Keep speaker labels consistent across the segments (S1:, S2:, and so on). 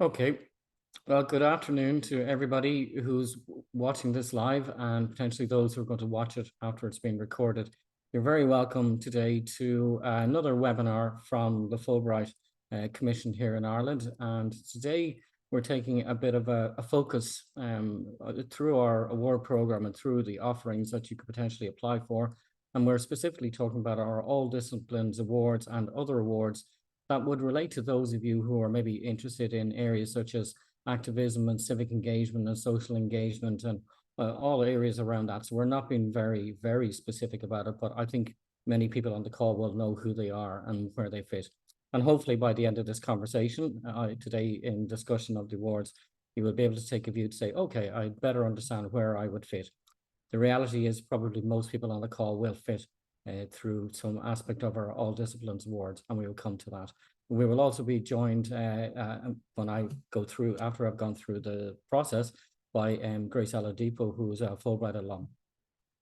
S1: Okay, well, good afternoon to everybody who's watching this live and potentially those who are going to watch it after it's been recorded. You're very welcome today to another webinar from the Fulbright Commission here in Ireland. And today we're taking a bit of a focus through our award program and through the offerings that you could potentially apply for. And we're specifically talking about our All Disciplines Awards and other awards that would relate to those of you who are maybe interested in areas such as activism and civic engagement and social engagement and all areas around that. So we're not being very, very specific about it, but I think many people on the call will know who they are and where they fit. And hopefully by the end of this conversation today in discussion of the awards, you will be able to take a view to say, okay, I better understand where I would fit. The reality is probably most people on the call will fit through some aspect of our All Disciplines Awards, and we will come to that. We will also be joined when I go through, after I've gone through the process, by Grace Oladipo, who is a Fulbright alum.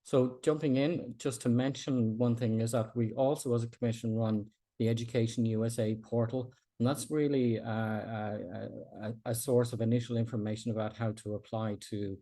S1: So jumping in, just to mention one thing is that we also as a commission run the Education USA portal, and that's really a source of initial information about how to apply to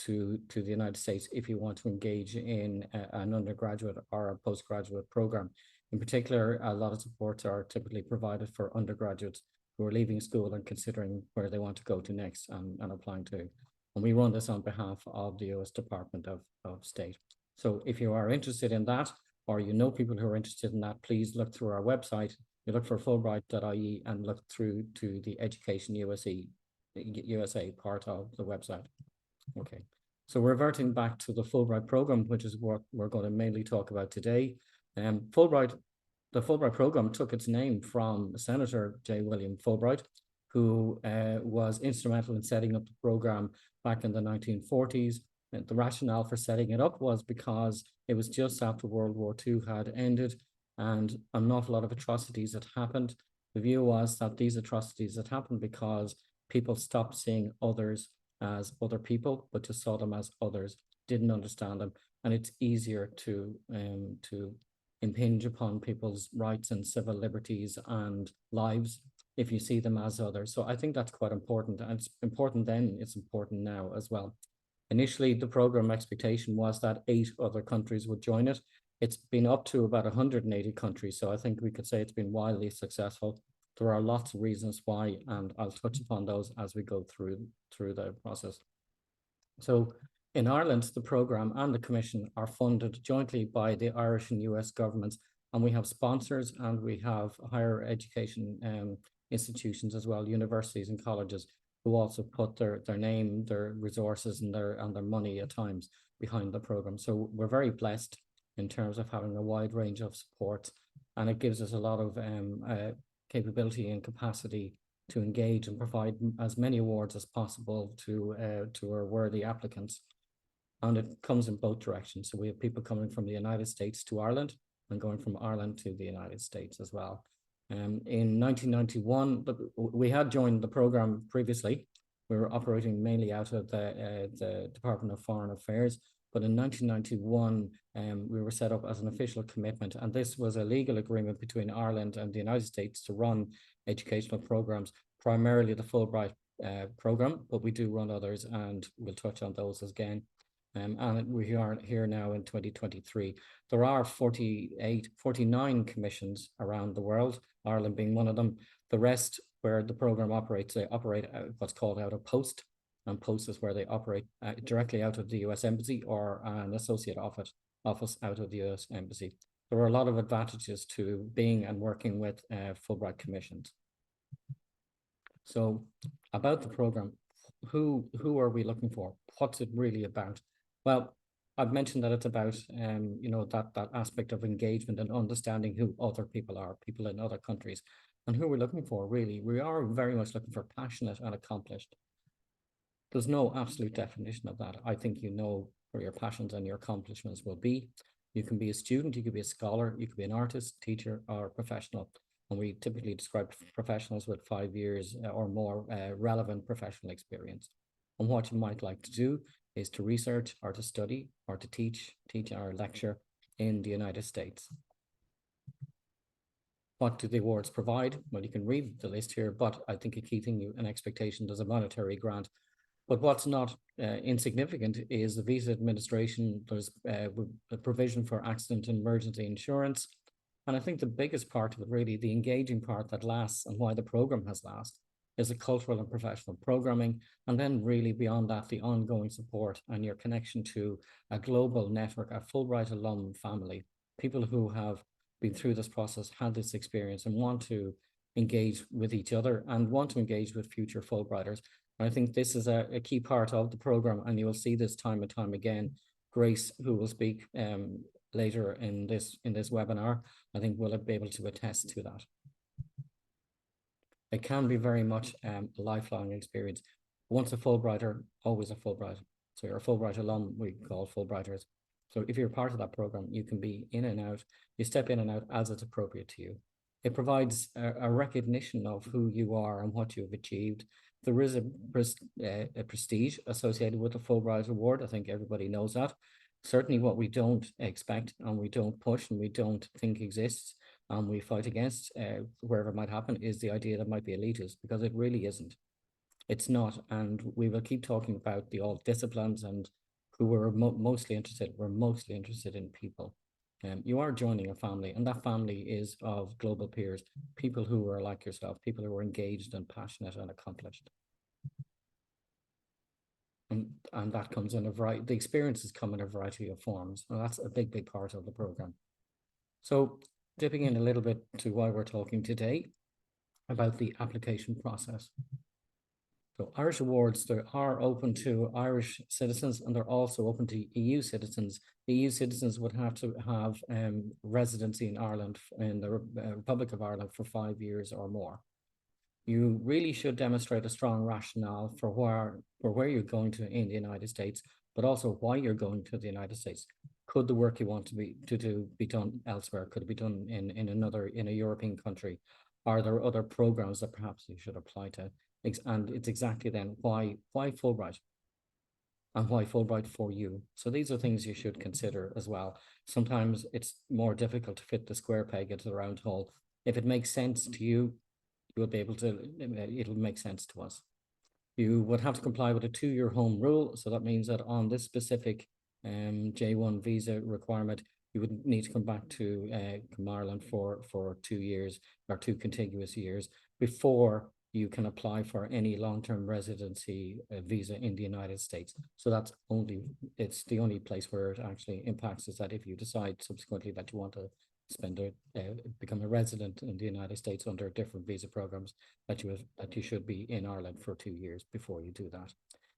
S1: the United States if you want to engage in an undergraduate or a postgraduate program. In particular, a lot of supports are typically provided for undergraduates who are leaving school and considering where they want to go to next and applying to. And we run this on behalf of the US Department of State. So if you are interested in that, or you know people who are interested in that, please look through our website. You look for Fulbright.ie and look through to the Education USA part of the website. Okay, so reverting back to the Fulbright program, which is what we're going to mainly talk about today. The Fulbright program took its name from Senator J. William Fulbright, who was instrumental in setting up the program back in the 1940s. And the rationale for setting it up was because it was just after World War II had ended and an awful lot of atrocities had happened. The view was that these atrocities had happened because people stopped seeing others as other people, but just saw them as others, didn't understand them. And it's easier to impinge upon people's rights and civil liberties and lives if you see them as others. So I think that's quite important. And it's important then, it's important now as well. Initially, the program expectation was that 8 other countries would join it. It's been up to about 180 countries. So I think we could say it's been wildly successful. There are lots of reasons why, and I'll touch upon those as we go through the process. So in Ireland, the programme and the Commission are funded jointly by the Irish and US governments, and we have sponsors and we have higher education institutions as well, universities and colleges, who also put their name, their resources and their money at times behind the programme. So we're very blessed in terms of having a wide range of supports, and it gives us a lot of capability and capacity to engage and provide as many awards as possible to our worthy applicants. And it comes in both directions. So we have people coming from the United States to Ireland and going from Ireland to the United States as well. In 1991, we had joined the program previously. We were operating mainly out of the Department of Foreign Affairs. But in 1991, we were set up as an official commitment, and this was a legal agreement between Ireland and the United States to run educational programs, primarily the Fulbright program, but we do run others, and we'll touch on those again. And we are here now in 2023. There are 49 commissions around the world, Ireland being one of them. The rest, where the program operates, they operate what's called out of post. And post is where they operate directly out of the US Embassy or an associate office out of the US Embassy. There are a lot of advantages to being and working with Fulbright commissions. So about the program, who are we looking for? What's it really about? Well, I've mentioned that it's about that aspect of engagement and understanding who other people are, people in other countries, and who we're looking for. Really, we are very much looking for passionate and accomplished. There's no absolute definition of that. I think you know where your passions and your accomplishments will be. You can be a student, you could be a scholar, you could be an artist, teacher, or professional. And we typically describe professionals with 5 years or more relevant professional experience. And what you might like to do is to research or to study or to teach or lecture in the United States. What do the awards provide? Well, you can read the list here, but I think a key thing, an expectation, there's a monetary grant. But what's not insignificant is the visa administration. There's a provision for accident and emergency insurance. And I think the biggest part of it, really, the engaging part that lasts and why the program has lasted, is the cultural and professional programming. And then really beyond that, the ongoing support and your connection to a global network, a Fulbright alum family, people who have been through this process, had this experience and want to engage with each other and want to engage with future Fulbrighters. I think this is a key part of the program, and you will see this time and time again. Grace, who will speak later in this webinar, I think will be able to attest to that. It can be very much a lifelong experience. Once a Fulbrighter, always a Fulbright. So you're a Fulbright alum, we call Fulbrighters. So if you're part of that program, you can be in and out, you step in and out as it's appropriate to you. It provides a recognition of who you are and what you've achieved. There is a prestige associated with the Fulbright Award. I think everybody knows that. Certainly what we don't expect and we don't push and we don't think exists and we fight against wherever it might happen is the idea that might be elitist, because it really isn't. It's not. And we will keep talking about the all disciplines and who we're mostly interested. We're mostly interested in people. You are joining a family, and that family is of global peers, people who are like yourself, people who are engaged and passionate and accomplished. And that comes in a variety, the experiences come in a variety of forms, and that's a big part of the program. So dipping in a little bit to why we're talking today about the application process. So Irish Awards, they are open to Irish citizens and they're also open to EU citizens. The EU citizens would have to have residency in Ireland, in the Republic of Ireland, for 5 years or more. You really should demonstrate a strong rationale for where you're going to in the United States, but also why you're going to the United States. Could the work you want to do be done elsewhere? Could it be done in a European country? Are there other programs that perhaps you should apply to? And it's exactly then why Fulbright, and why Fulbright for you. So these are things you should consider as well. Sometimes it's more difficult to fit the square peg into the round hole. If it makes sense to you, you'll be able to, it'll make sense to us. You would have to comply with a 2-year home rule. So that means that on this specific J1 visa requirement, you would need to come back to Ireland for 2 years or 2 contiguous years before you can apply for any long-term residency visa in the United States. So it's the only place where it actually impacts is that if you decide subsequently that you want to become a resident in the United States under different visa programs, that you should be in Ireland for 2 years before you do that.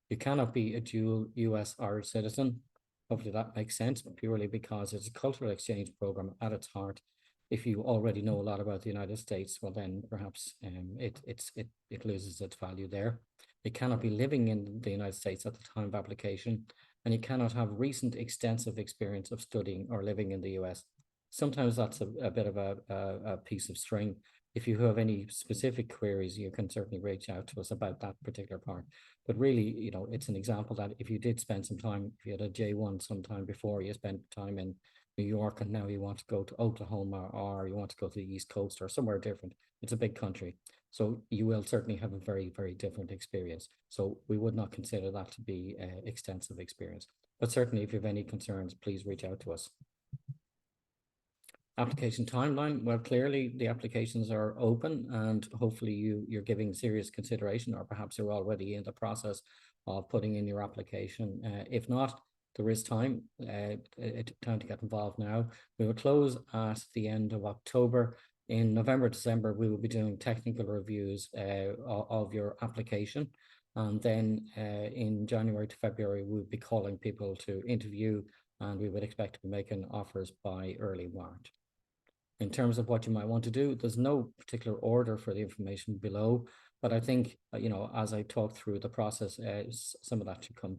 S1: You cannot be a dual US-Irish citizen. Hopefully that makes sense, purely because it's a cultural exchange program at its heart. If you already know a lot about the United States, well then perhaps it loses its value there. You cannot be living in the United States at the time of application, and you cannot have recent extensive experience of studying or living in the US. Sometimes that's a bit of a piece of string. If you have any specific queries, you can certainly reach out to us about that particular part. But really, it's an example that if you did spend some time, if you had a J1 sometime before, you spent time in New York and now you want to go to Oklahoma or you want to go to the East Coast or somewhere different, it's a big country. So you will certainly have a very, very different experience. So we would not consider that to be extensive experience. But certainly if you have any concerns, please reach out to us. Application timeline, well, clearly the applications are open and hopefully you're giving serious consideration, or perhaps you're already in the process of putting in your application. If not, there is time to get involved now. We will close at the end of October. In November, December, we will be doing technical reviews of your application. And then in January to February, we'll be calling people to interview, and we would expect to be making offers by early March. In terms of what you might want to do, there's no particular order for the information below, but I think, as I talk through the process, some of that should come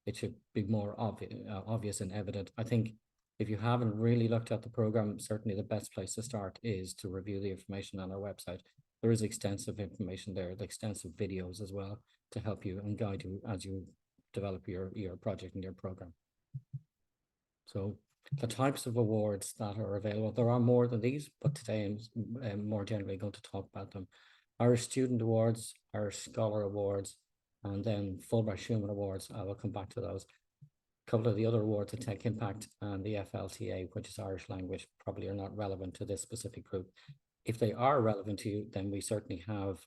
S1: it should be more obvious and evident. I think if you haven't really looked at the program, certainly the best place to start is to review the information on our website. There is extensive information there, extensive videos as well, to help you and guide you as you develop your project and your program. So The types of awards that are available, there are more than these, but today I'm more generally going to talk about them. Irish Student Awards, Irish Scholar Awards, and then Fulbright Schumann Awards. I will come back to those. A couple of the other awards, the Tech Impact and the FLTA, which is Irish language, probably are not relevant to this specific group. If they are relevant to you, then we certainly have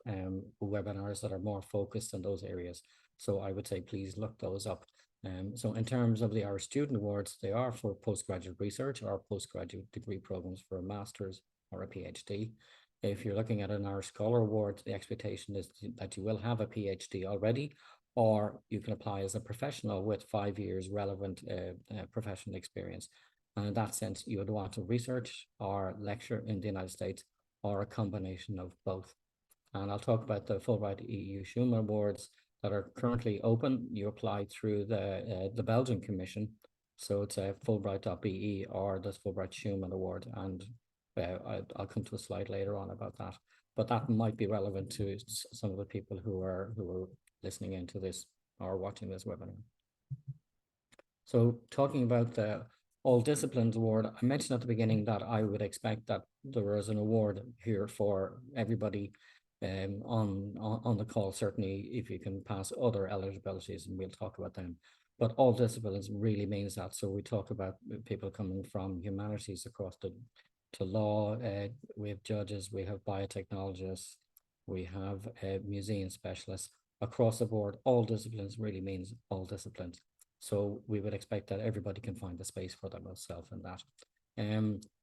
S1: webinars that are more focused on those areas. So I would say, please look those up. So in terms of the Irish Student Awards, they are for postgraduate research or postgraduate degree programs for a master's or a PhD. If you're looking at an Irish Scholar Award, the expectation is that you will have a PhD already, or you can apply as a professional with 5 years relevant professional experience. And in that sense, you would want to research or lecture in the United States, or a combination of both. And I'll talk about the Fulbright EU Schumann Awards that are currently open. You apply through the Belgian Commission. So it's a Fulbright.be or the Fulbright Schumann Award. And I'll come to a slide later on about that. But that might be relevant to some of the people who are listening into this or watching this webinar. So talking about the All Disciplines Award, I mentioned at the beginning that I would expect that there was an award here for everybody on the call, certainly if you can pass other eligibilities, and we'll talk about them. But all disciplines really means that. So we talk about people coming from humanities across to law. We have judges, we have biotechnologists, we have museum specialists. Across the board, all disciplines really means all disciplines. So we would expect that everybody can find the space for themselves in that.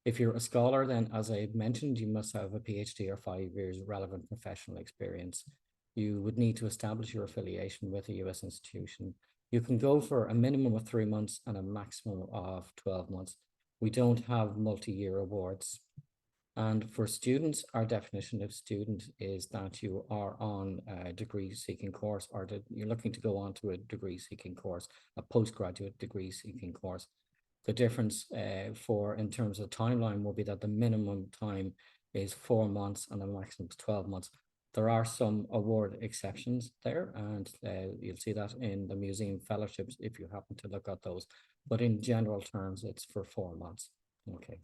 S1: If you're a scholar, then as I mentioned, you must have a PhD or 5 years relevant professional experience. You would need to establish your affiliation with a US institution. You can go for a minimum of 3 months and a maximum of 12 months. We don't have multi-year awards. And for students, our definition of student is that you are on a degree-seeking course, or that you're looking to go on to a degree-seeking course, a postgraduate degree-seeking course. The difference in terms of timeline will be that the minimum time is 4 months and the maximum is 12 months. There are some award exceptions there, and you'll see that in the museum fellowships if you happen to look at those. But in general terms, it's for 4 months. Okay.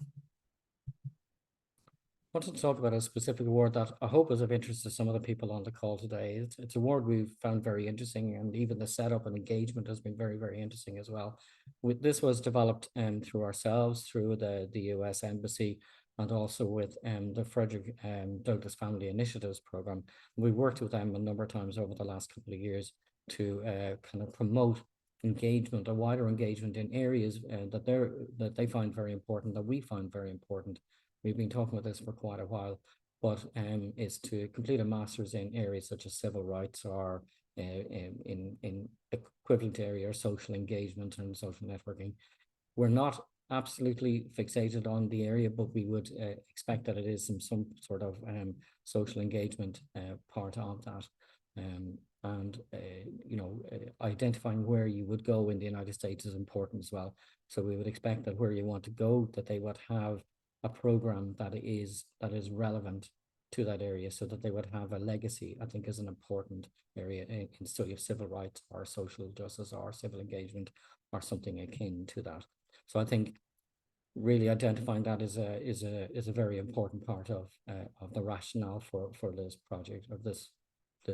S1: I want to talk about a specific award that I hope is of interest to some of the people on the call today. It's an award we've found very interesting, and even the setup and engagement has been very, very interesting as well. This was developed through ourselves, through the US Embassy, and also with the Frederick Douglass Family Initiatives Program. We worked with them a number of times over the last couple of years to kind of promote engagement, a wider engagement in areas that they find very important, that we find very important. We've been talking about this for quite a while, but is to complete a master's in areas such as civil rights, or in equivalent area, social engagement and social networking. We're not absolutely fixated on the area, but we would expect that it is some sort of social engagement part of that. Identifying where you would go in the United States is important as well. So we would expect that where you want to go, that they would have a program that is relevant to that area, so that they would have a legacy. I think is an important area in study of civil rights or social justice or civil engagement or something akin to that. So I think really identifying that is a very important part of the rationale for this project, of this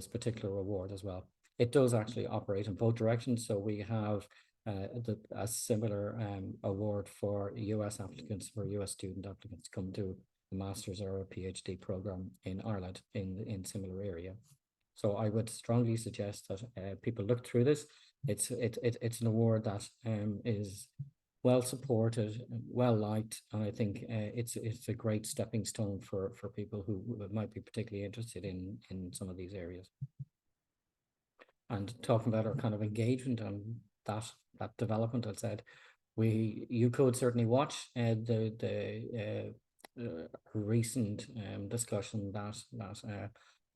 S1: particular award as well. It does actually operate in both directions. So we have a similar award for US applicants, for US student applicants come to a master's or a PhD program in Ireland in similar area. So I would strongly suggest that people look through this. It's an award that is well supported, well liked, and I think it's a great stepping stone for people who might be particularly interested in some of these areas. And talking about our kind of engagement and that development, I said, you could certainly watch the recent discussion that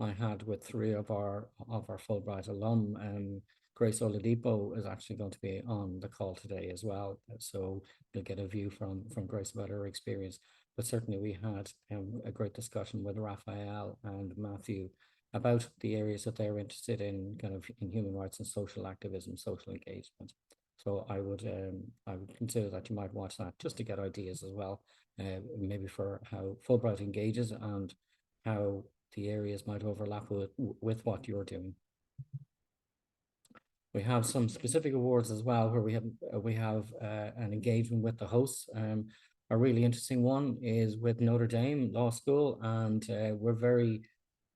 S1: I had with 3 of our Fulbright alum. Grace Oladipo is actually going to be on the call today as well, so you'll get a view from Grace about her experience. But certainly we had a great discussion with Raphael and Matthew about the areas that they're interested in, kind of in human rights and social activism, social engagement. So I would consider that you might watch that just to get ideas as well, maybe for how Fulbright engages and how the areas might overlap with what you're doing. We have some specific awards as well where we have an engagement with the hosts. A really interesting one is with Notre Dame Law School, and we're very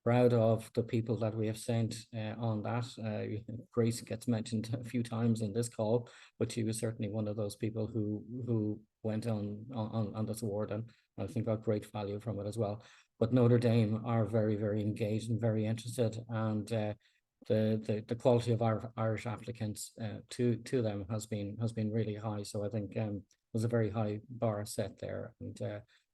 S1: proud of the people that we have sent on that. Grace gets mentioned a few times in this call, but she was certainly one of those people who went on this award, and I think got great value from it as well. But Notre Dame are very, very engaged and very interested, and the quality of our Irish applicants to them has been really high. So I think there's a very high bar set there, and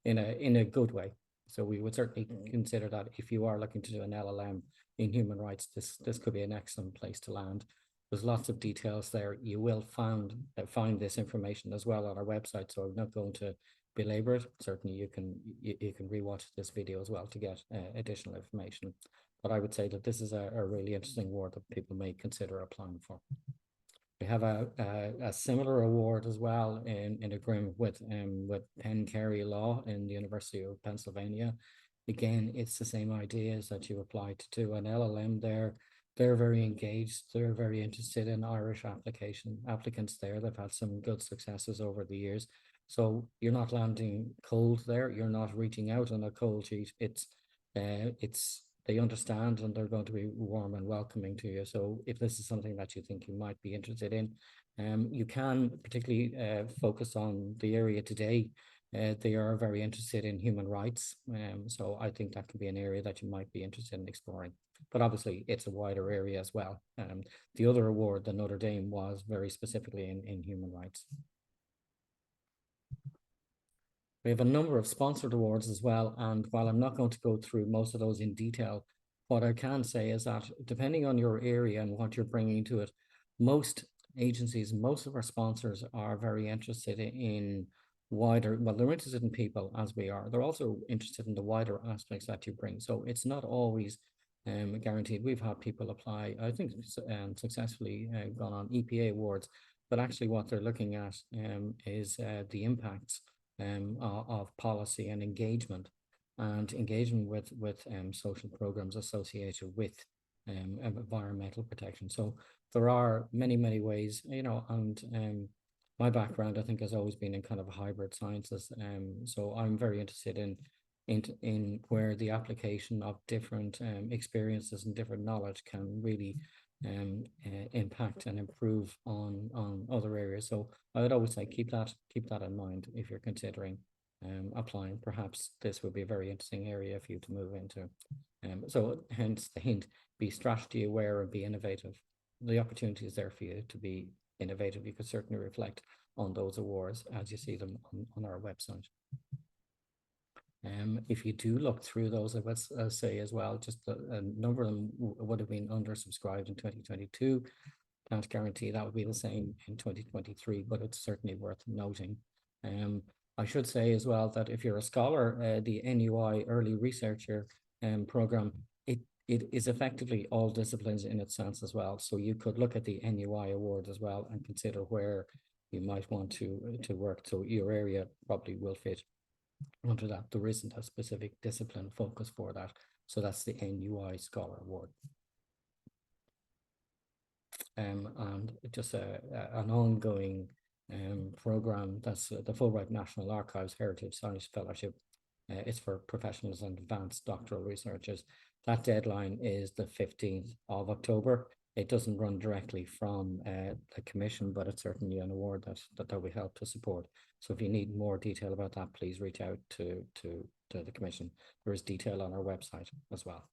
S1: in a good way. So we would certainly consider that if you are looking to do an LLM in human rights, this could be an excellent place to land. There's lots of details there. You will find this information as well on our website, so I'm not going to belabor it. Certainly you can rewatch this video as well to get additional information. But I would say that this is a really interesting award that people may consider applying for. We have a similar award as well in agreement with Penn Carey Law in the University of Pennsylvania. Again, it's the same ideas that you apply to do an LLM there. They're very engaged. They're very interested in Irish applicants there. They've had some good successes over the years. So you're not landing cold there. You're not reaching out on a cold sheet. It's they understand and they're going to be warm and welcoming to you. So if this is something that you think you might be interested in, you can particularly focus on the area today. They are very interested in human rights. So I think that could be an area that you might be interested in exploring. But obviously it's a wider area as well. The other award, the Notre Dame, was very specifically in human rights. We have a number of sponsored awards as well, and while I'm not going to go through most of those in detail, what I can say is that depending on your area and what you're bringing to it, most agencies, most of our sponsors are very interested in wider, well, they're interested in people as we are. They're also interested in the wider aspects that you bring. So it's not always guaranteed. We've had people apply, I think, successfully gone on EPA awards, but actually what they're looking at is the impacts of policy and engagement with social programs associated with environmental protection. So there are many ways, and my background, I think, has always been in kind of hybrid sciences. So I'm very interested in where the application of different experiences and different knowledge can really impact and improve on other areas. So I would always say keep that in mind if you're considering applying. Perhaps this would be a very interesting area for you to move into. So hence the hint: be strategy aware and be innovative. The opportunity is there for you to be innovative. You could certainly reflect on those awards as you see them on our website. If you do look through those, I would say as well, just a number of them would have been undersubscribed in 2022. Can't guarantee that would be the same in 2023, but it's certainly worth noting. I should say as well that if you're a scholar, the NUI Early Researcher program, it is effectively all disciplines in its sense as well. So you could look at the NUI award as well and consider where you might want to work. So your area probably will fit under that. There isn't a specific discipline focus for that. So that's the NUI Scholar Award. And just an ongoing program, that's the Fulbright National Archives Heritage Science Fellowship. It's for professionals and advanced doctoral researchers. That deadline is the 15th of October. It doesn't run directly from the commission, but it's certainly an award that we help to support. So if you need more detail about that, please reach out to the commission. There is detail on our website as well.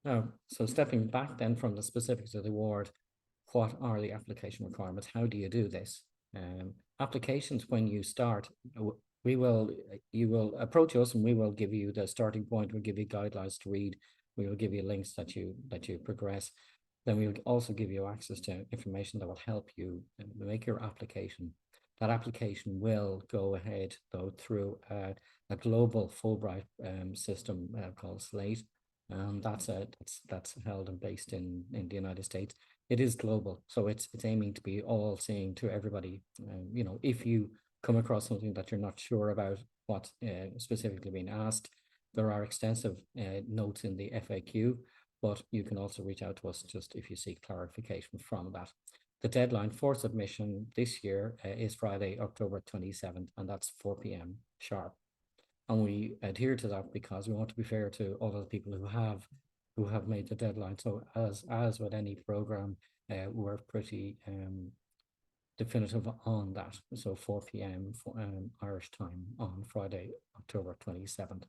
S1: Now, so stepping back then from the specifics of the award, what are the application requirements? How do you do this? Applications, when you start, you will approach us and we will give you the starting point. We'll give you guidelines to read. We will give you links that you progress. Then we will also give you access to information that will help you make your application. That application will go ahead though through a global Fulbright system called SLATE. That's held and based in the United States. it is global. So it's aiming to be all seeing to everybody. You know, if you come across something that you're not sure about what's specifically being asked, there are extensive notes in the FAQ, but you can also reach out to us just if you seek clarification from that. The deadline for submission this year is Friday, October 27th, and that's 4 p.m. sharp. And we adhere to that because we want to be fair to all of the people who have made the deadline. So as with any program, we're pretty definitive on that. So 4 p.m. Irish time on Friday, October 27th.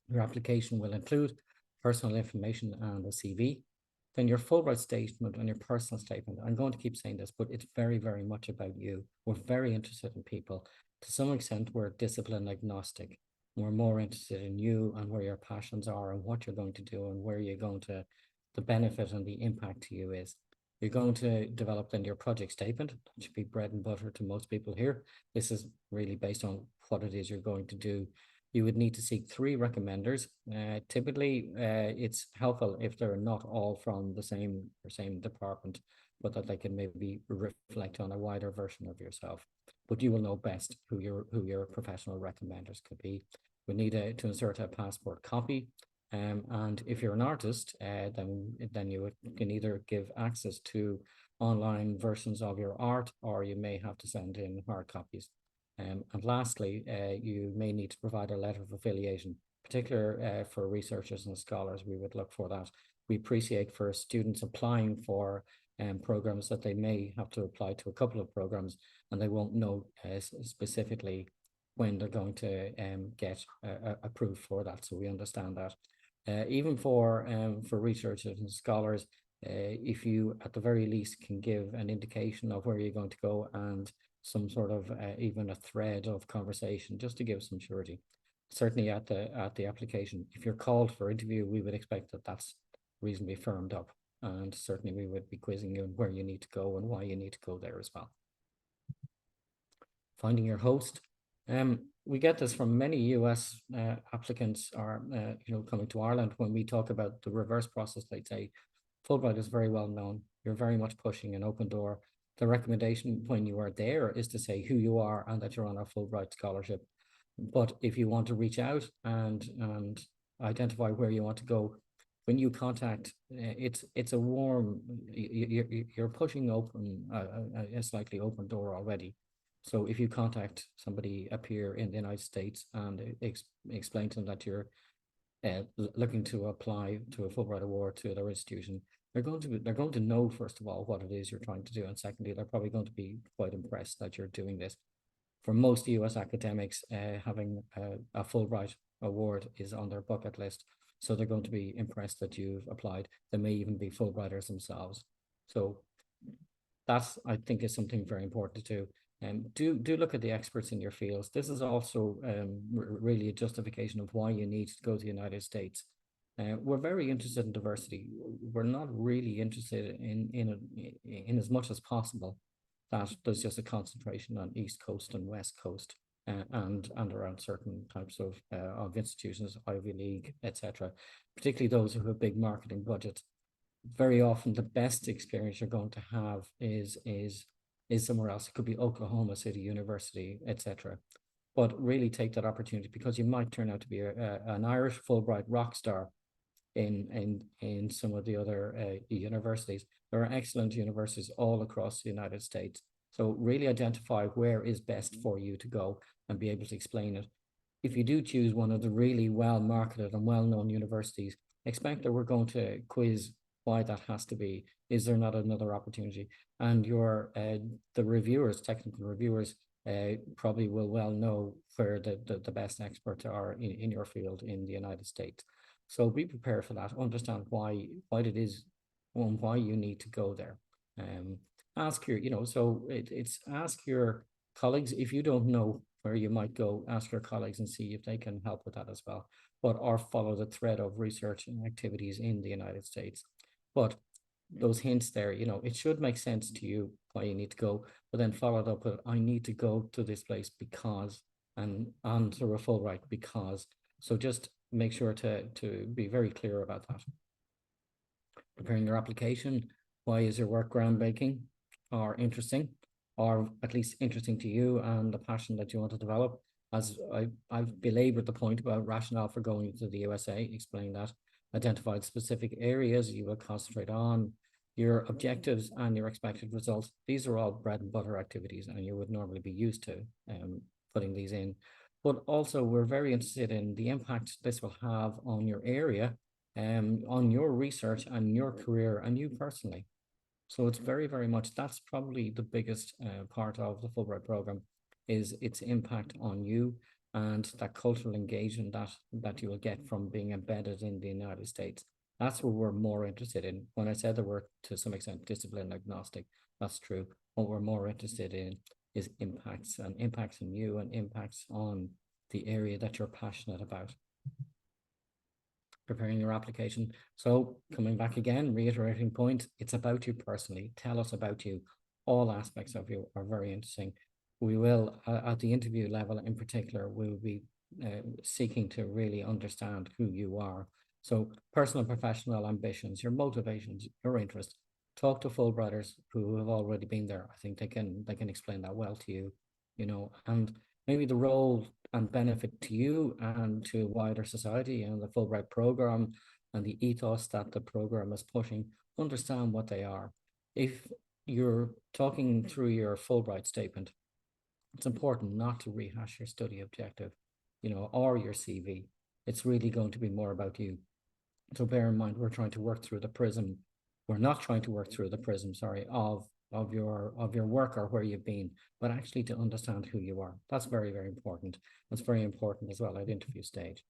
S1: Your application will include personal information and a CV. Then your Fulbright statement and your personal statement. I'm going to keep saying this, but it's very, very much about you. We're very interested in people. To some extent, we're discipline agnostic. We're more interested in you and where your passions are and what you're going to do and where you're going to, the benefit and the impact to you is. You're going to develop then your project statement. That should be bread and butter to most people here. This is really based on what it is you're going to do. You would need to seek 3 recommenders. Typically, it's helpful if they're not all from the same department, but that they can maybe reflect on a wider version of yourself. But you will know best who your professional recommenders could be. We need to insert a passport copy. And if you're an artist, then you can either give access to online versions of your art, or you may have to send in hard copies. And lastly, you may need to provide a letter of affiliation, particularly for researchers and scholars. We would look for that. We appreciate for students applying for programs that they may have to apply to a couple of programs, and they won't know specifically when they're going to get approved for that. So we understand that. Even for researchers and scholars, if you at the very least can give an indication of where you're going to go and some sort of even a thread of conversation, just to give some surety. Certainly at the application, if you're called for interview, we would expect that that's reasonably firmed up, and certainly we would be quizzing you on where you need to go and why you need to go there as well. Finding your host. We get this from many US applicants are coming to Ireland. When we talk about the reverse process, they say Fulbright is very well known. You're very much pushing an open door. The recommendation when you are there is to say who you are and that you're on a Fulbright scholarship. But if you want to reach out and identify where you want to go, when you contact, it's a warm, you're pushing open a slightly open door already. So if you contact somebody up here in the United States and explain to them that you're looking to apply to a Fulbright Award to their institution, they're going to know, first of all, what it is you're trying to do, and secondly, they're probably going to be quite impressed that you're doing this. For most US academics, having a Fulbright Award is on their bucket list, so they're going to be impressed that you've applied. They may even be Fulbrighters themselves. So that's, I think, is something very important to do. Do look at the experts in your fields. This is also really a justification of why you need to go to the United States. We're very interested in diversity. We're not really interested in as much as possible that there's just a concentration on East Coast and West Coast and around certain types of institutions, Ivy League, etc. Particularly those who have big marketing budgets. Very often the best experience you're going to have is somewhere else. It could be Oklahoma City University, etc. But really take that opportunity, because you might turn out to be an Irish Fulbright rock star in some of the other universities. There are excellent universities all across the United States. So really identify where is best for you to go and be able to explain it. If you do choose one of the really well marketed and well-known universities, expect that we're going to quiz why that has to be. Is there not another opportunity? And your the reviewers, technical reviewers, probably will well know where the best experts are in your field in the United States. So be prepared for that. Understand why it is, why you need to go there. Ask your, so it's ask your colleagues. If you don't know where you might go, ask your colleagues and see if they can help with that as well. Or follow the thread of research and activities in the United States. But those hints there, it should make sense to you why you need to go, but then follow it up with, I need to go to this place because, and through a Fulbright because. So just make sure to be very clear about that. Preparing your application, Why is your work groundbreaking or interesting, or at least interesting to you and the passion that you want to develop? As I've belabored the point about rationale for going to the USA, explain that, identified specific areas you will concentrate on, your objectives and your expected results. These are all bread and butter activities, and you would normally be used to putting these in. But also, we're very interested in the impact this will have on your area, on your research and your career and you personally. So it's very, very much, that's probably the biggest part of the Fulbright program, is its impact on you and that cultural engagement that you will get from being embedded in the United States. That's what we're more interested in. When I said that we're to some extent discipline agnostic, that's true. What we're more interested in is impacts on you and impacts on the area that you're passionate about. Preparing your application. So coming back again, reiterating point, it's about you personally. Tell us about you. All aspects of you are very interesting. We will, at the interview level in particular, we'll be seeking to really understand who you are. So personal and professional ambitions, your motivations, your interests. Talk to Fulbrighters who have already been there. I think they can explain that well to you, you know, and maybe the role and benefit to you and to wider society and the Fulbright program and the ethos that the program is pushing, understand what they are. If you're talking through your Fulbright statement, it's important not to rehash your study objective, you know, or your CV. It's really going to be more about you. So bear in mind, we're trying to work through the prism. We're not trying to work through the prism, sorry, of your work or where you've been, but actually to understand who you are. That's very, very important. That's very important as well at interview stage.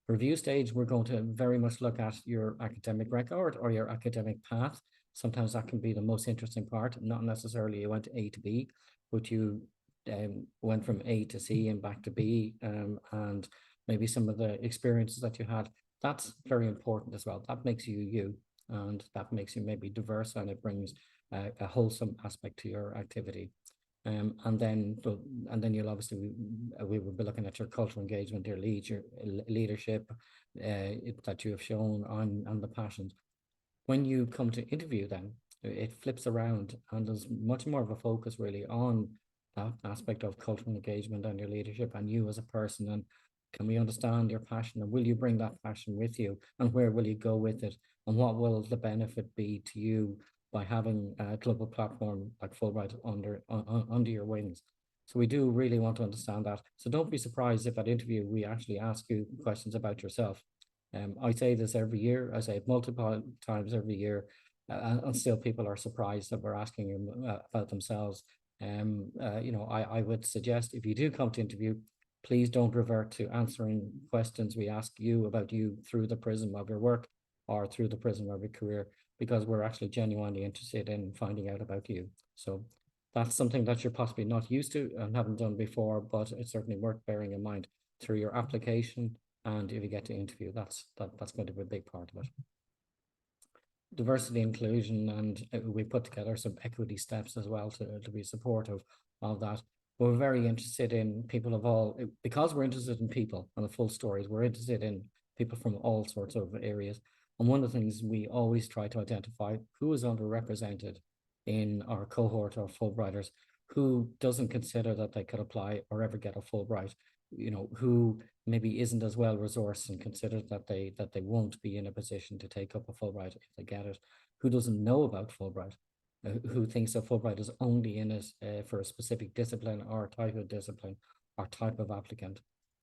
S1: Review stage, we're going to very much look at your academic record or your academic path. Sometimes that can be the most interesting part. Not necessarily you went A to B, but you went from A to C and back to B, and maybe some of the experiences that you had. That's very important as well. That makes you you, and that makes you maybe diverse, and it brings a wholesome aspect to your activity. And then you'll obviously, we will be looking at your cultural engagement, your leadership that you have shown on the passions. When you come to interview, then it flips around and there's much more of a focus really on that aspect of cultural engagement and your leadership and you as a person. And can we understand your passion, and will you bring that passion with you, and where will you go with it, and what will the benefit be to you by having a global platform like Fulbright under your wings? So we do really want to understand that. So don't be surprised if at interview we actually ask you questions about yourself. I say this every year. I say it multiple times every year, and still people are surprised that we're asking them about themselves. You know, I would suggest if you do come to interview, please don't revert to answering questions we ask you about you through the prism of your work or through the prism of your career, because we're actually genuinely interested in finding out about you. So that's something that you're possibly not used to and haven't done before, but it's certainly worth bearing in mind through your application. And if you get to interview, that's going to be a big part of it. Diversity, inclusion, and we put together some equity steps as well to be supportive of that. We're very interested in people of all, because we're interested in people and the full stories, we're interested in people from all sorts of areas. And one of the things we always try to identify who is underrepresented in our cohort of Fulbrighters, who doesn't consider that they could apply or ever get a Fulbright, you know, who maybe isn't as well resourced and considers that they won't be in a position to take up a Fulbright if they get it, who doesn't know about Fulbright, who thinks that Fulbright is only in it for a specific discipline or type of discipline or type of applicant.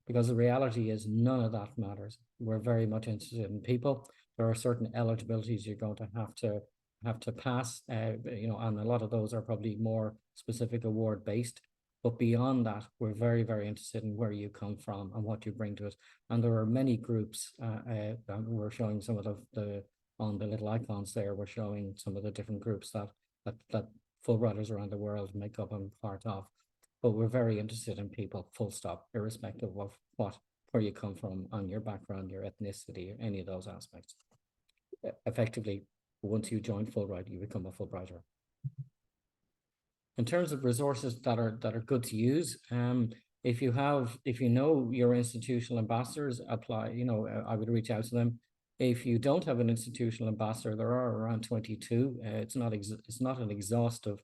S1: Because the reality is none of that matters. We're very much interested in people. There are certain eligibilities you're going to have to pass, you know, and a lot of those are probably more specific award based. But beyond that, we're very, very interested in where you come from and what you bring to it. And there are many groups. We're showing some of the on the little icons there. We're showing some of the different groups that Fulbrighters around the world make up and part of. But we're very interested in people, full stop, irrespective of where you come from, on your background, your ethnicity, or any of those aspects. Effectively, once you join Fulbright, you become a Fulbrighter. In terms of resources that are good to use, if you know your institutional ambassadors, apply. You know, I would reach out to them. If you don't have an institutional ambassador, there are around 22. It's not an exhaustive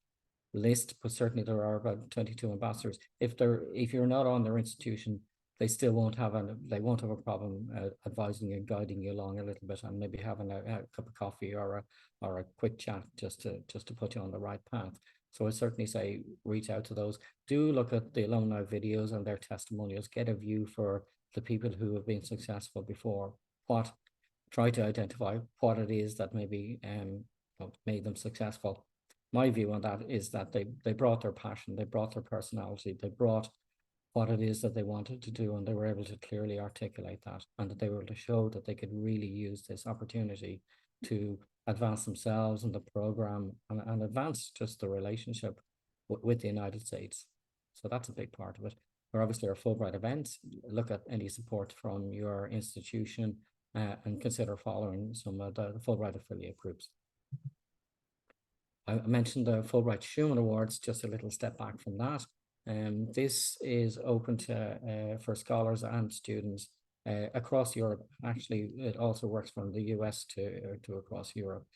S1: list, but certainly there are about 22 ambassadors. If you're not on their institution, they still won't have a problem advising you and guiding you along a little bit, and maybe having a cup of coffee or a quick chat just to put you on the right path. So I certainly say reach out to those. Do look at the alumni videos and their testimonials. Get a view for the people who have been successful before. Try to identify what it is that maybe made them successful. My view on that is that they brought their passion, they brought their personality, they brought what it is that they wanted to do, and they were able to clearly articulate that, and that they were able to show that they could really use this opportunity to advance themselves and the program and advance just the relationship with the United States. So that's a big part of it. There obviously are Fulbright events. Look at any support from your institution and consider following some of the Fulbright affiliate groups. I mentioned the Fulbright Schumann Awards, just a little step back from that. This is open to for scholars and students across Europe. Actually, it also works from the US to across Europe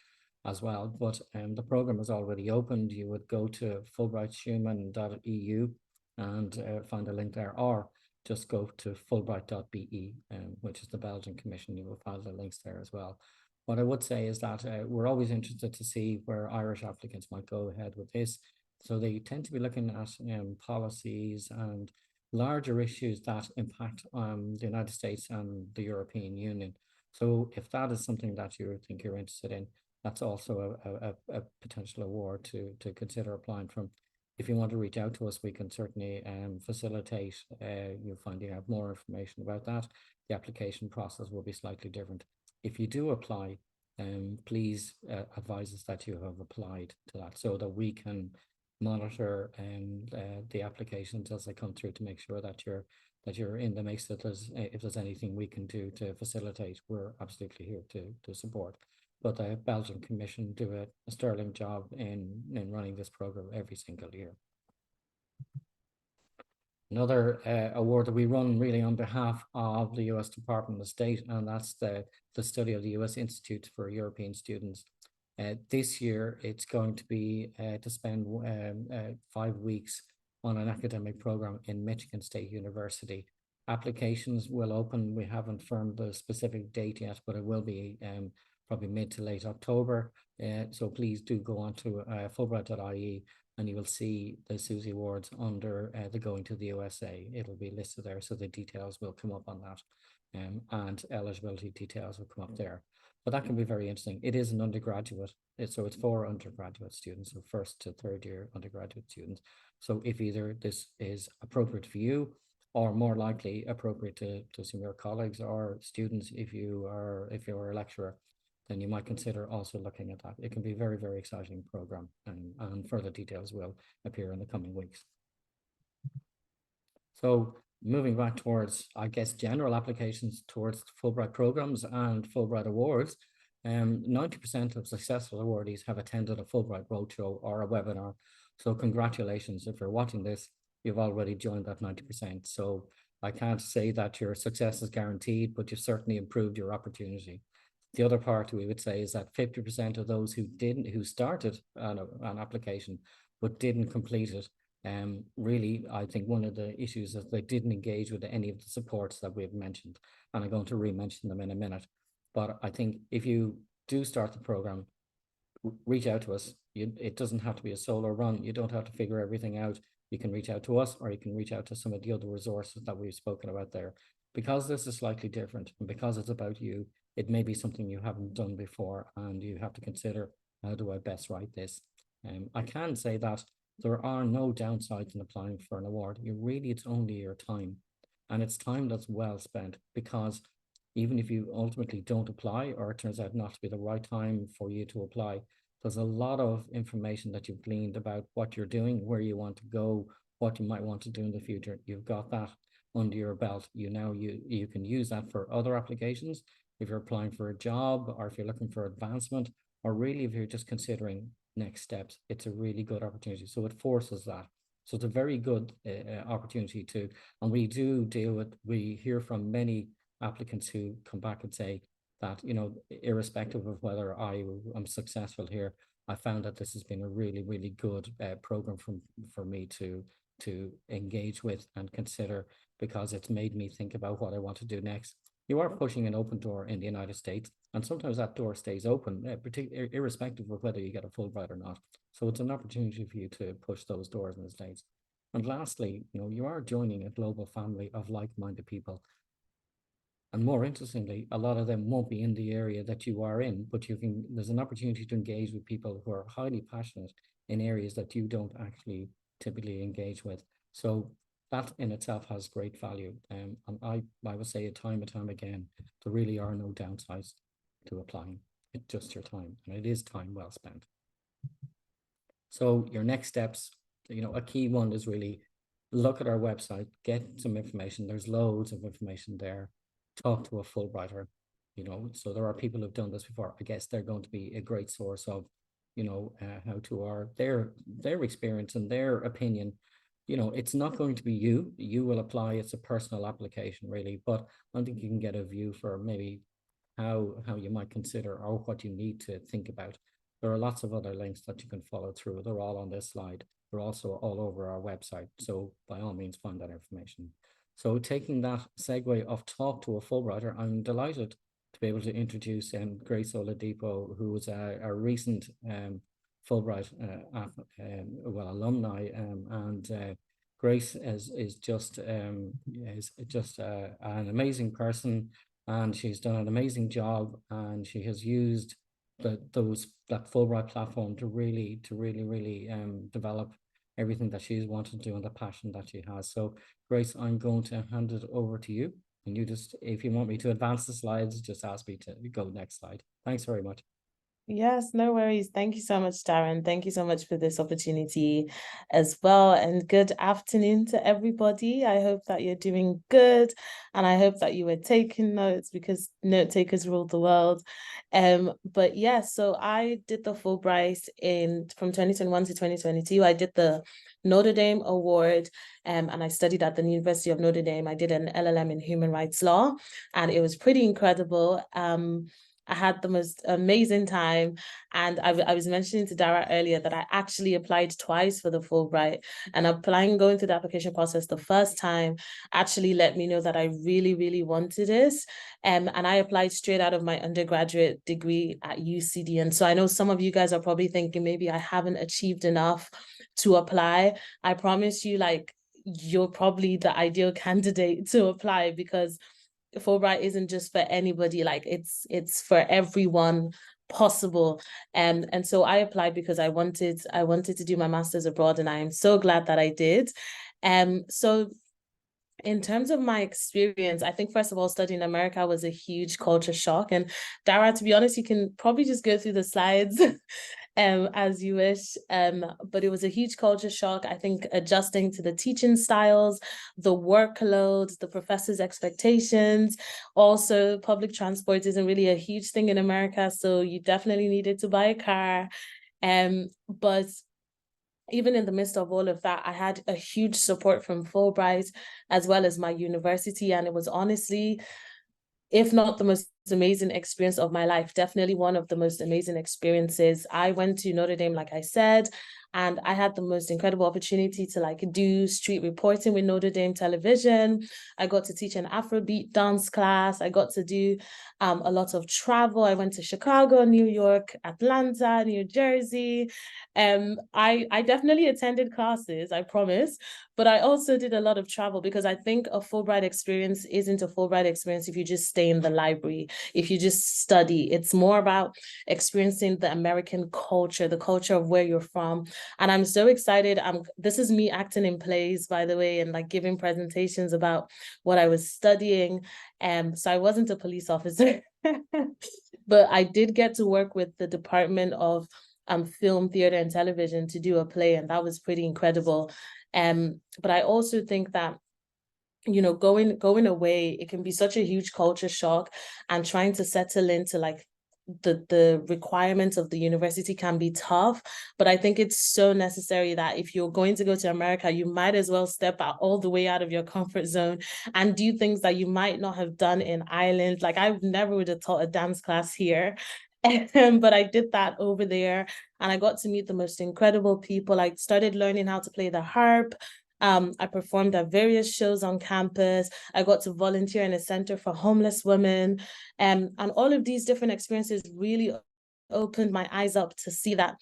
S1: as well. But the program is already opened. You would go to fulbrightschumann.eu and find a link there, or just go to fulbright.be, which is the Belgian Commission. You will find the links there as well. What I would say is that we're always interested to see where Irish applicants might go ahead with this. So they tend to be looking at policies and larger issues that impact the United States and the European Union. So if that is something that you think you're interested in, that's also a potential award to consider applying from. If you want to reach out to us, we can certainly facilitate you finding out more information about that. The application process will be slightly different. If you do apply, please advise us that you have applied to that, so that we can monitor the applications as they come through to make sure that you're in the mix. That if there's anything we can do to facilitate, we're absolutely here to support. But the Belgian Commission do a sterling job in running this program every single year. Another award that we run really on behalf of the US Department of State, and that's the study of the US Institute for European Students. This year, it's going to be to spend 5 weeks on an academic program in Michigan State University. Applications will open. We haven't firmed the specific date yet, but it will be probably mid to late October. So please do go on to fulbright.ie, and you will see the Susie Awards under the Going to the USA. It'll be listed there, so the details will come up on that, and eligibility details will come up there. But that can be very interesting. It is an undergraduate, so it's for undergraduate students, so first to third year undergraduate students. So if either this is appropriate for you, or more likely appropriate to some of your colleagues or students, if you're a lecturer, then you might consider also looking at that. It can be a very, very exciting program, and further details will appear in the coming weeks. So moving back towards, I guess, general applications towards Fulbright programs and Fulbright Awards, 90% of successful awardees have attended a Fulbright roadshow or a webinar. So congratulations, if you're watching this, you've already joined that 90%. So I can't say that your success is guaranteed, but you've certainly improved your opportunity. The other part we would say is that 50% of those who started an application but didn't complete it, really, I think one of the issues is they didn't engage with any of the supports that we've mentioned, and I'm going to re-mention them in a minute. But I think if you do start the program, reach out to us. It doesn't have to be a solo run. You don't have to figure everything out. You can reach out to us, or you can reach out to some of the other resources that we've spoken about there. Because this is slightly different, and because it's about you, it may be something you haven't done before, and you have to consider, how do I best write this? I can say that there are no downsides in applying for an award. It's only your time, and it's time that's well spent, because even if you ultimately don't apply, or it turns out not to be the right time for you to apply, there's a lot of information that you've gleaned about what you're doing, where you want to go, what you might want to do in the future. You've got that under your belt. You can use that for other applications. If you're applying for a job, or if you're looking for advancement, or really if you're just considering next steps, it's a really good opportunity. So it forces that. So it's a very good opportunity and we hear from many applicants who come back and say that, you know, irrespective of whether I'm successful here, I found that this has been a really, really good program for me to engage with and consider, because it's made me think about what I want to do next. You are pushing an open door in the United States, and sometimes that door stays open, irrespective of whether you get a Fulbright or not. So it's an opportunity for you to push those doors in the States. And lastly, you know, you are joining a global family of like-minded people. And more interestingly, a lot of them won't be in the area that you are in, but there's an opportunity to engage with people who are highly passionate in areas that you don't actually typically engage with. So that in itself has great value. And I would say it time and time again, there really are no downsides to applying. It's just your time, and it is time well spent. So your next steps, you know, a key one is really look at our website, get some information. There's loads of information there. Talk to a Fulbrighter, you know, so there are people who've done this before. I guess they're going to be a great source of, you know, their experience and their opinion. You know, it's not going to be you will apply. It's a personal application really, but I think you can get a view for maybe how you might consider or what you need to think about. There are lots of other links that you can follow through. They're all on this slide. They're also all over our website. So by all means, find that information. So taking that segue of talk to a Fulbrighter, I'm delighted to be able to introduce Grace Oladipo, who was a recent Fulbright alumni, and Grace is just an amazing person, and she's done an amazing job, and she has used that Fulbright platform to really develop everything that she's wanted to do and the passion that she has. So Grace, I'm going to hand it over to you, and you just, if you want me to advance the slides, just ask me to go next slide. Thanks very much.
S2: Yes, no worries. Thank you so much, Darren. Thank you so much for this opportunity as well. And good afternoon to everybody. I hope that you're doing good. And I hope that you were taking notes, because note takers rule the world. But yeah, so I did the Fulbright from 2021 to 2022. I did the Notre Dame Award, and I studied at the University of Notre Dame. I did an LLM in human rights law, and it was pretty incredible. I had the most amazing time. And I was mentioning to Dara earlier that I actually applied twice for the Fulbright, and going through the application process the first time actually let me know that I really, really wanted this. And I applied straight out of my undergraduate degree at UCD. And so I know some of you guys are probably thinking maybe I haven't achieved enough to apply. I promise you, like, you're probably the ideal candidate to apply, because Fulbright isn't just for anybody. Like, it's for everyone possible. And so I applied because I wanted to do my master's abroad, and I am so glad that I did. So in terms of my experience, I think first of all, studying in America was a huge culture shock. And Dara, to be honest, you can probably just go through the slides as you wish. But it was a huge culture shock. I think adjusting to the teaching styles, the workload, the professors' expectations. Also, public transport isn't really a huge thing in America, so you definitely needed to buy a car. But even in the midst of all of that, I had a huge support from Fulbright as well as my university. And it was honestly, if not the most amazing experience of my life, definitely one of the most amazing experiences. I went to Notre Dame, like I said, and I had the most incredible opportunity to like do street reporting with Notre Dame television. I got to teach an Afrobeat dance class. I got to do a lot of travel. I went to Chicago, New York, Atlanta, New Jersey. I definitely attended classes, I promise, but I also did a lot of travel, because I think a Fulbright experience isn't a Fulbright experience if you just stay in the library, if you just study. It's more about experiencing the American culture, the culture of where you're from. And I'm so excited. This is me acting in plays, by the way, and like giving presentations about what I was studying. So I wasn't a police officer, but I did get to work with the Department of Film, Theater, and Television to do a play, and that was pretty incredible. But I also think that, you know, going away, it can be such a huge culture shock, and trying to settle into like the requirements of the university can be tough, but I think it's so necessary that if you're going to go to America, you might as well step out all the way out of your comfort zone and do things that you might not have done in Ireland. Like, I never would have taught a dance class here. But I did that over there, and I got to meet the most incredible people. I started learning how to play the harp. I performed at various shows on campus. I got to volunteer in a center for homeless women. And all of these different experiences really opened my eyes up to see that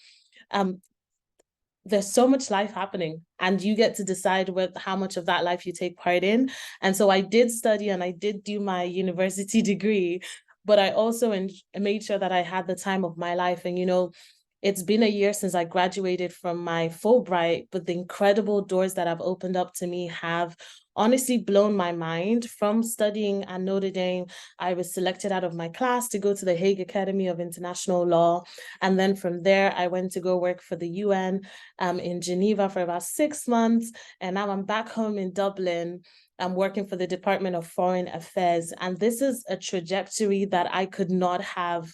S2: there's so much life happening, and you get to decide how much of that life you take part in. And so I did study and I did do my university degree, but I also made sure that I had the time of my life. And, it's been a year since I graduated from my Fulbright, but the incredible doors that have opened up to me have honestly blown my mind. From studying at Notre Dame, I was selected out of my class to go to the Hague Academy of International Law. And then from there, I went to go work for the UN in Geneva for about 6 months. And now I'm back home in Dublin. I'm working for the Department of Foreign Affairs. And this is a trajectory that I could not have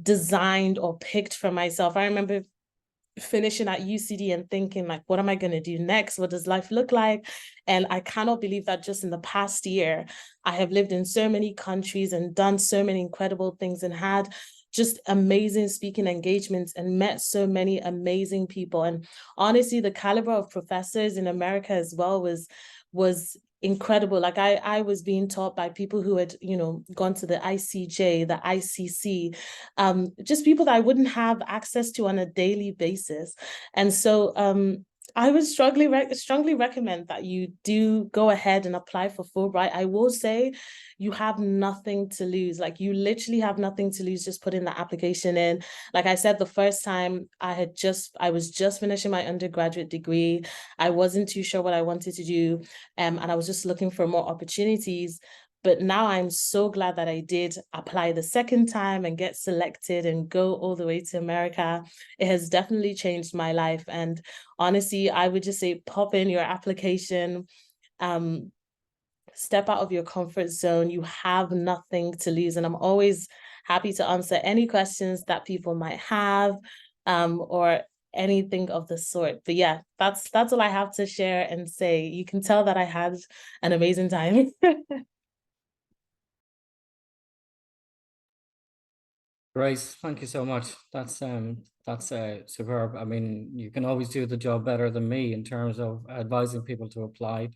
S2: designed or picked for myself. I remember finishing at UCD and thinking, like, what am I going to do next? What does life look like? And I cannot believe that just in the past year, I have lived in so many countries and done so many incredible things and had just amazing speaking engagements and met so many amazing people. And honestly, the caliber of professors in America as well was incredible. Like, I was being taught by people who had, gone to the ICJ, the ICC, just people that I wouldn't have access to on a daily basis. And so I would strongly recommend that you do go ahead and apply for Fulbright. I will say you have nothing to lose. Like, you literally have nothing to lose just putting the application in. Like I said, the first time I was just finishing my undergraduate degree. I wasn't too sure what I wanted to do, and I was just looking for more opportunities. But now I'm so glad that I did apply the second time and get selected and go all the way to America. It has definitely changed my life. And honestly, I would just say pop in your application, step out of your comfort zone. You have nothing to lose. And I'm always happy to answer any questions that people might have, or anything of the sort. But yeah, that's all I have to share and say. You can tell that I had an amazing time.
S1: Grace, thank you so much. That's superb. I mean, you can always do the job better than me in terms of advising people to apply.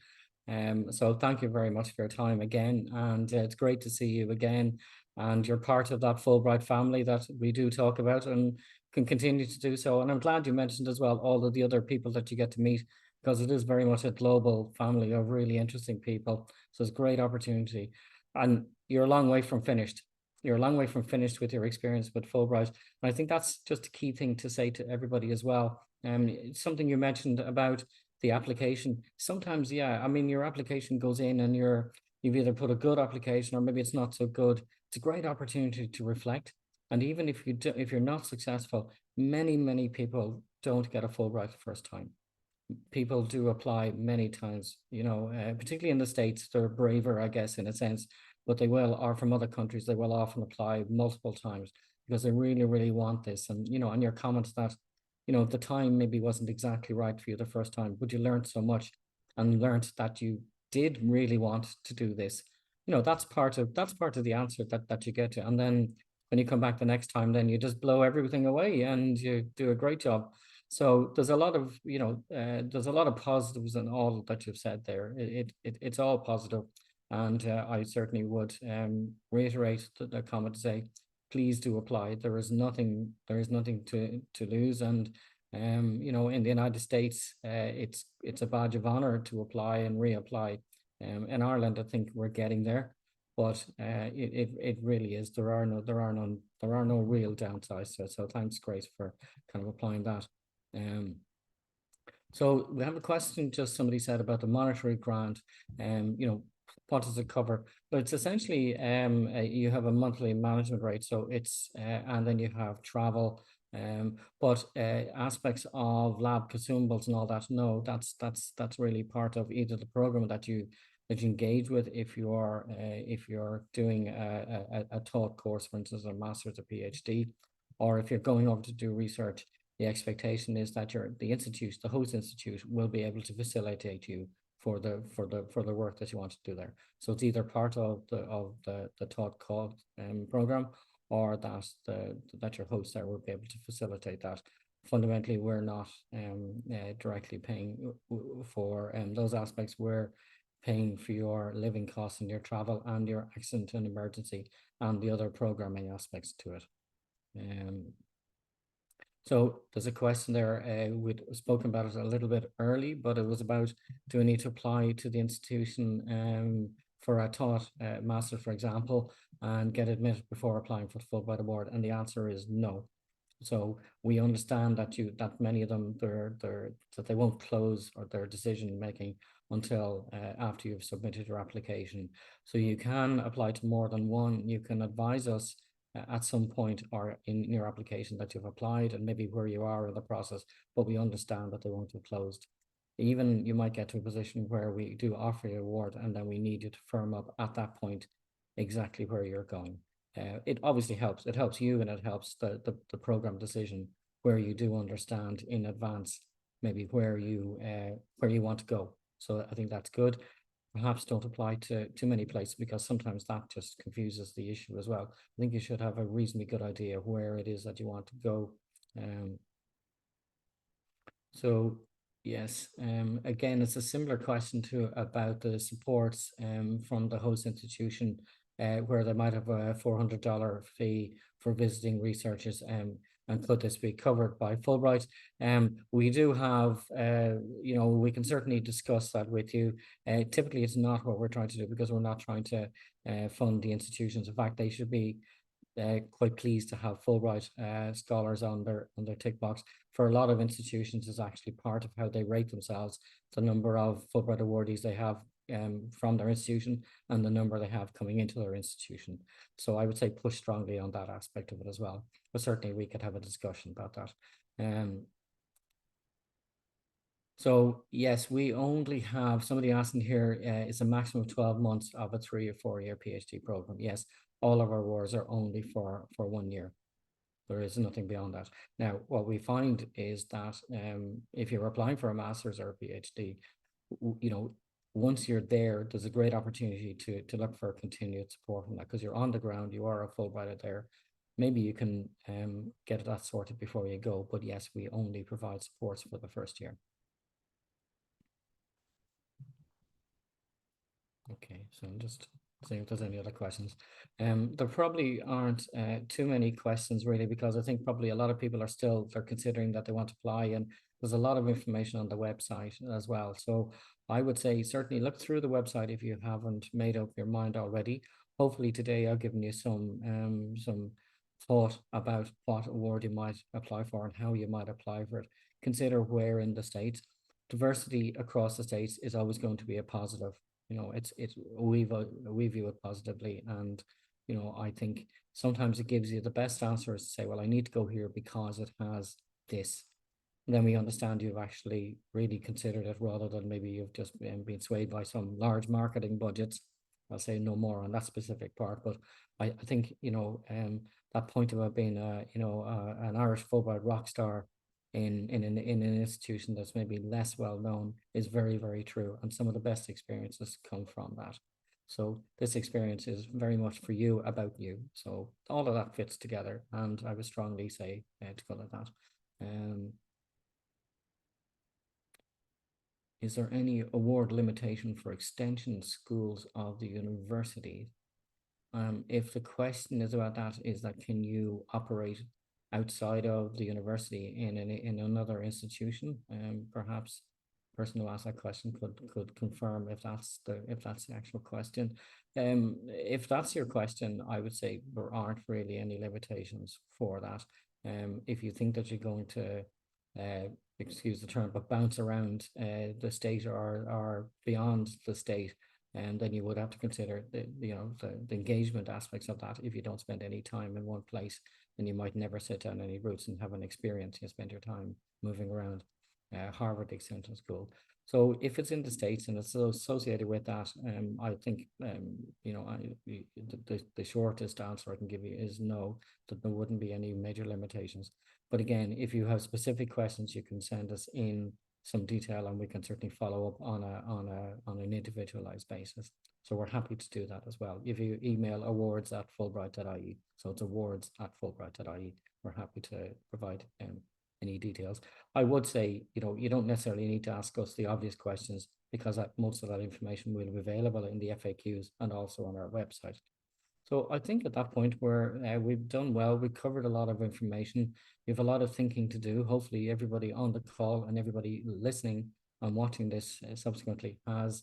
S1: So thank you very much for your time again, and it's great to see you again. And you're part of that Fulbright family that we do talk about and can continue to do so. And I'm glad you mentioned as well all of the other people that you get to meet, because it is very much a global family of really interesting people. So it's a great opportunity, and you're a long way from finished. You're a long way from finished with your experience with Fulbright. And I think that's just a key thing to say to everybody as well. Something you mentioned about the application. Sometimes, yeah, I mean, your application goes in and you've either put a good application or maybe it's not so good. It's a great opportunity to reflect. And even if you're not successful, many people don't get a Fulbright the first time. People do apply many times, particularly in the States. They're braver, I guess, in a sense, but they will, or from other countries, they will often apply multiple times because they really want this. And, and your comments that, the time maybe wasn't exactly right for you the first time, but you learned so much and learned that you did really want to do this. That's part of the answer that you get to. And then when you come back the next time, then you just blow everything away and you do a great job. So there's a lot of, there's a lot of positives in all that you've said there. It's all positive. And I certainly would reiterate the comment to say, please do apply. There is nothing to lose. And in the United States, it's a badge of honor to apply and reapply. In Ireland, I think we're getting there, but it really is. There are no real downsides. So thanks, Grace, for kind of applying that. So we have a question, just somebody said about the monetary grant. What does it cover? But it's essentially you have a monthly management rate, so it's and then you have travel, but aspects of lab consumables and all that. No, that's really part of either the program that you that you engage with if you're doing a taught course, for instance, a master's or PhD, or if you're going over to do research. The expectation is that the host institute will be able to facilitate you for the work that you want to do there. So it's either part of the taught program, or that your host there will be able to facilitate that. Fundamentally, we're not directly paying for those aspects. We're paying for your living costs and your travel and your accident and emergency and the other programming aspects to it. So there's a question there, we'd spoken about it a little bit early, but it was about, do we need to apply to the institution for a taught master, for example, and get admitted before applying for the Fulbright Award? And the answer is no. So we understand that many of them, that they won't close or their decision making until after you've submitted your application. So you can apply to more than one. You can advise us at some point or in your application that you've applied and maybe where you are in the process, but we understand that they won't have closed. Even you might get to a position where we do offer you an award and then we need you to firm up at that point exactly where you're going. It obviously helps. It helps you and it helps the program decision, where you do understand in advance maybe where you want to go. So I think that's good. Perhaps don't apply to too many places, because sometimes that just confuses the issue as well. I think you should have a reasonably good idea where it is that you want to go. So yes, again, it's a similar question to about the supports from the host institution, where they might have a $400 fee for visiting researchers, and could this be covered by Fulbright? We do have, we can certainly discuss that with you. Typically, it's not what we're trying to do, because we're not trying to fund the institutions. In fact, they should be quite pleased to have Fulbright scholars on their tick box. For a lot of institutions, is actually part of how they rate themselves, the number of Fulbright awardees they have from their institution and the number they have coming into their institution. So I would say push strongly on that aspect of it as well. But certainly we could have a discussion about that. So yes, we only have, somebody asking here, it's a maximum of 12 months of a 3 or 4 year PhD program. Yes, all of our awards are only for 1 year. There is nothing beyond that. Now, what we find is that if you're applying for a master's or a PhD, once you're there, there's a great opportunity to look for continued support from that, because you're on the ground, you are a Fulbrighter there. Maybe you can get that sorted before you go. But yes, we only provide supports for the first year. Okay, so I'm just seeing if there's any other questions. There probably aren't too many questions really, because I think probably a lot of people they're considering that they want to apply, and there's a lot of information on the website as well. So I would say certainly look through the website if you haven't made up your mind already. Hopefully today I've given you some thought about what award you might apply for and how you might apply for it. Consider where in the States. Diversity across the States is always going to be a positive. We view it positively, and I think sometimes it gives you the best answer is to say, well, I need to go here because it has this. And then we understand you've actually really considered it, rather than maybe you've just been swayed by some large marketing budgets. I'll say no more on that specific part, but I think that point about being an Irish Fulbright rock star in an institution that's maybe less well known is very, very true, and some of the best experiences come from that. So this experience is very much for you, about you. So all of that fits together, and I would strongly say to go like that. Is there any award limitation for extension schools of the university? If the question is about that, is that can you operate outside of the university in another institution? Perhaps the person who asked that question could confirm if that's the actual question. If that's your question, I would say there aren't really any limitations for that. If you think that you're going to excuse the term, but bounce around the state or beyond the state, and then you would have to consider the engagement aspects of that. If you don't spend any time in one place, then you might never sit down any roots and have an experience. You spend your time moving around. Harvard Extension School. So if it's in the States and it's associated with that, I think, you know, the shortest answer I can give you is no, that there wouldn't be any major limitations. But again, if you have specific questions, you can send us in some detail and we can certainly follow up on an individualized basis. So we're happy to do that as well. If you email awards@fulbright.ie, so it's awards@fulbright.ie, we're happy to provide any details. I would say, you know, you don't necessarily need to ask us the obvious questions because most of that information will be available in the FAQs and also on our website. So I think at that point we've done well. We've covered a lot of information. We have a lot of thinking to do. Hopefully everybody on the call and everybody listening and watching this subsequently has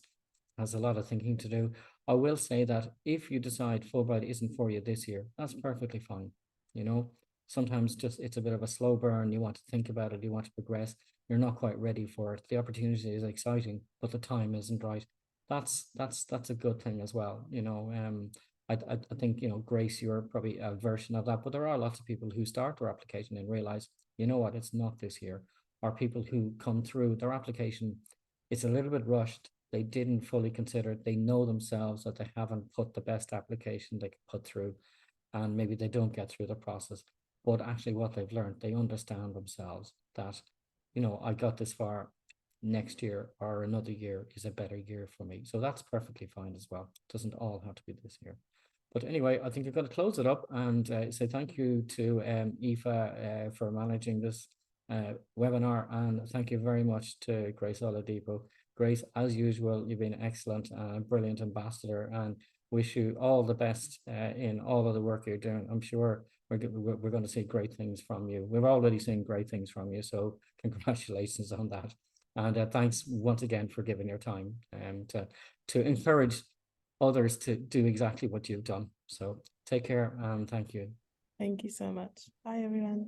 S1: a lot of thinking to do. I will say that if you decide Fulbright isn't for you this year, that's perfectly fine. You know, sometimes just it's a bit of a slow burn. You want to think about it, you want to progress. You're not quite ready for it. The opportunity is exciting, but the time isn't right. That's a good thing as well. You know, I think, you know, Grace, you're probably a version of that, but there are lots of people who start their application and realize, you know what, it's not this year. Or people who come through their application, it's a little bit rushed. They didn't fully consider it. They know themselves that they haven't put the best application they could put through, and maybe they don't get through the process. But actually what they've learned, they understand themselves that, you know, I got this far, next year or another year is a better year for me. So that's perfectly fine as well. It doesn't all have to be this year. But anyway, I think we've got to close it up and say thank you to Aoife for managing this webinar, and thank you very much to Grace Oladipo. Grace, as usual, you've been excellent and a brilliant ambassador, and wish you all the best in all of the work you're doing. I'm sure we're going to see great things from you. We've already seen great things from you, so congratulations on that. And thanks once again for giving your time and to encourage others to do exactly what you've done. So take care and thank you.
S2: Thank you so much. Bye, everyone.